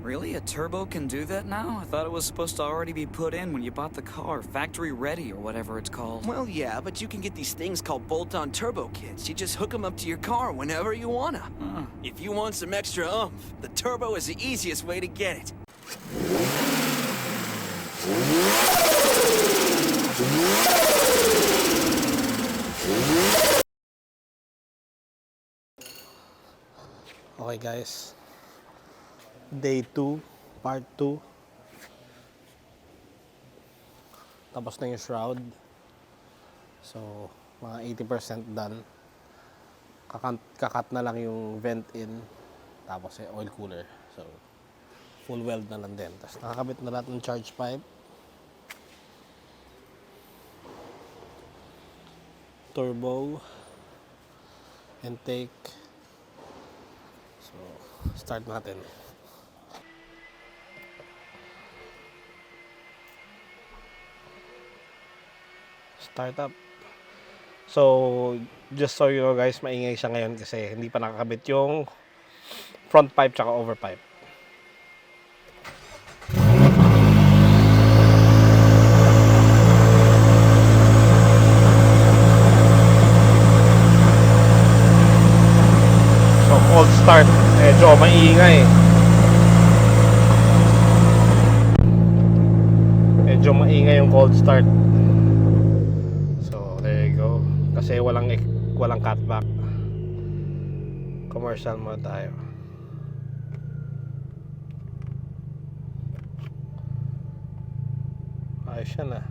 Really? A turbo can do that now? I thought it was supposed to already be put in when you bought the car, factory ready or whatever it's called. Well, yeah, but you can get these things called bolt-on turbo kits. You just hook them up to your car whenever you wanna. If you want some extra oomph, the turbo is the easiest way to get it. Okay guys, day 2, part 2. Tapos na yung shroud. So, mga 80% done. Kakat na lang yung vent in. Tapos oil cooler. So, full weld na lang din. Tapos nakakabit na lahat ng charge pipe. Turbo. Intake. So, start natin. Start up. So, just so you know guys, maingay siya ngayon kasi hindi pa nakakabit yung front pipe tsaka over pipe. So, cold start. Medyo maingay. Medyo maingay yung cold start. Kasi walang cutback. Commercial mode tayo. Ayos yan ah.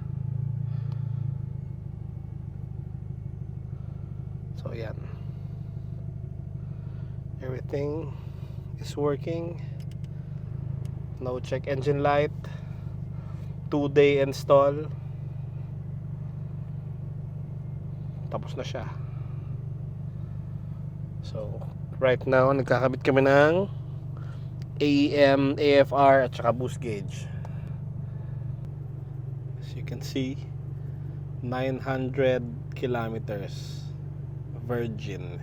So yan. Everything is working. No check engine light. 2-day install. Tapos na siya. So, right now, nagkakabit kami ng AEM, AFR, at saka boost gauge. As you can see, 900 kilometers virgin.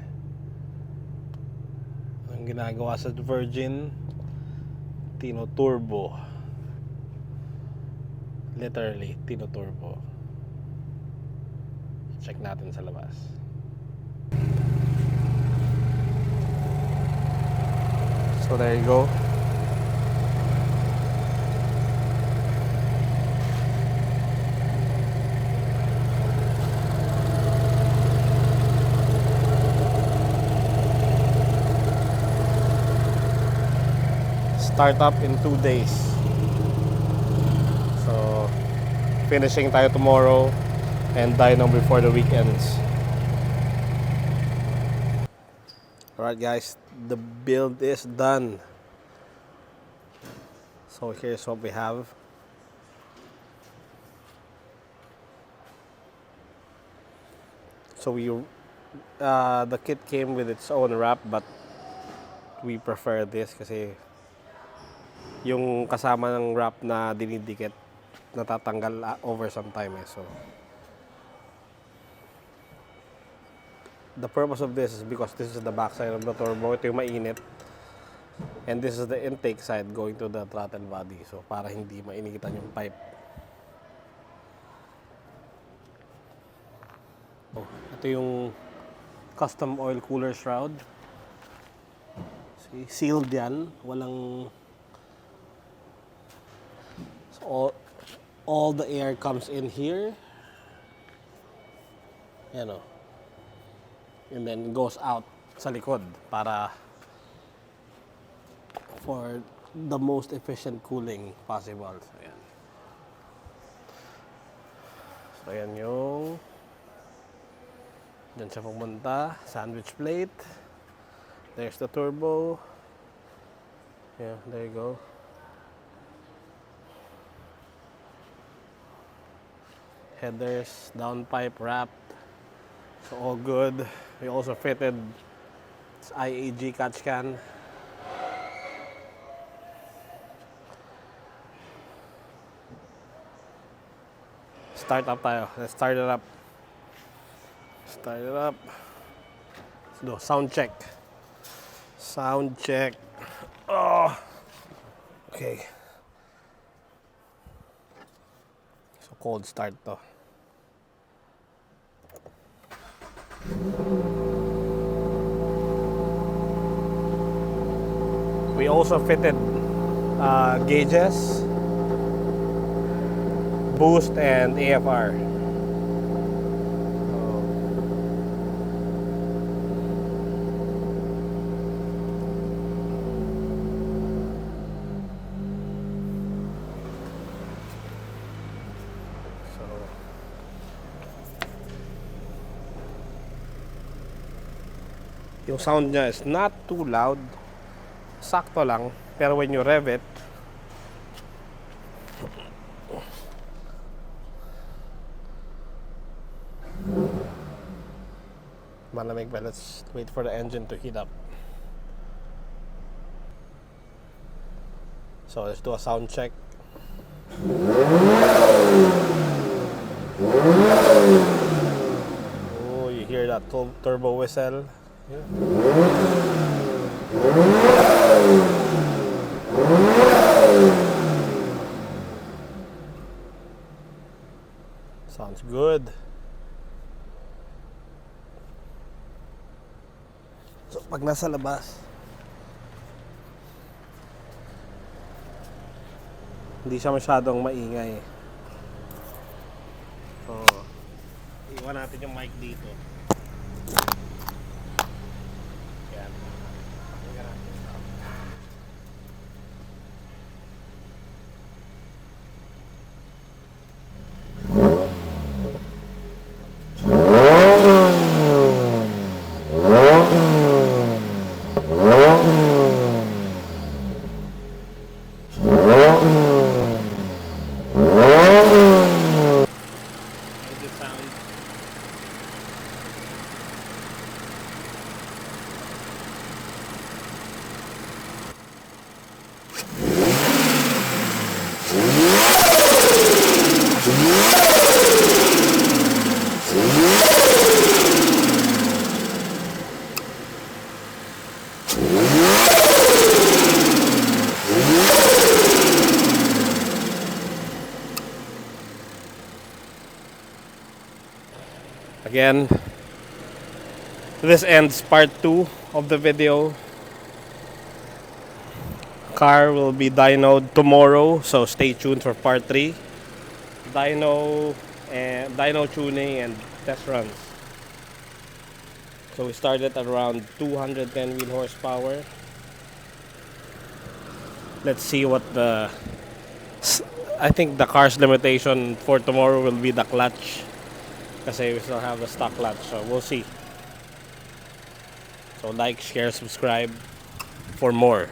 Ang ginagawa sa virgin, tino-turbo. Literally, tino-turbo. Check natin sa labas. So there you go. Start up in 2 days. So finishing tayo tomorrow and dyno before the weekends. Alright guys, the build is done. So here's what we have. So the kit came with its own wrap, but we prefer this kasi yung kasama ng wrap na dinidikit natatanggal over some time So the purpose of this is because this is the back side of the turbo. Ito yung mainit. And this is the intake side going to the throttle body. So, para hindi mainikitan yung pipe. Oh, ito yung custom oil cooler shroud. See, sealed yan. Walang... So, all the air comes in here. Yan o. And then goes out sa likod para for the most efficient cooling possible. So, ayan. So, ayan yung dyan siya pumunta. Sandwich plate. There's the turbo. Yeah, there you go. Headers, downpipe wrapped. So all good. We also fitted this IAG catch can. Start up tayo. Let's start it up. Start it up. Let's do sound check. Sound check. Oh. Okay. So cold start to. We also fitted gauges, boost, and AFR. Yung sound niya is not too loud. Sakto lang. Pero when you rev it, malamig pa. Let's wait for the engine to heat up. So let's do a sound check. Oh, you hear that turbo whistle? Yeah. Sounds good. So pag nasa labas, hindi siya masyadong maingay. So, iwan natin yung mic dito. Yan. Again, this ends part 2 of the video. Car will be dynoed tomorrow, so stay tuned for part 3. Dyno tuning and test runs. So we started at around 210 wheel horsepower. Let's see what I think the car's limitation for tomorrow will be the clutch. Kasi we still have the stock clutch, so we'll see. So like, share, subscribe for more.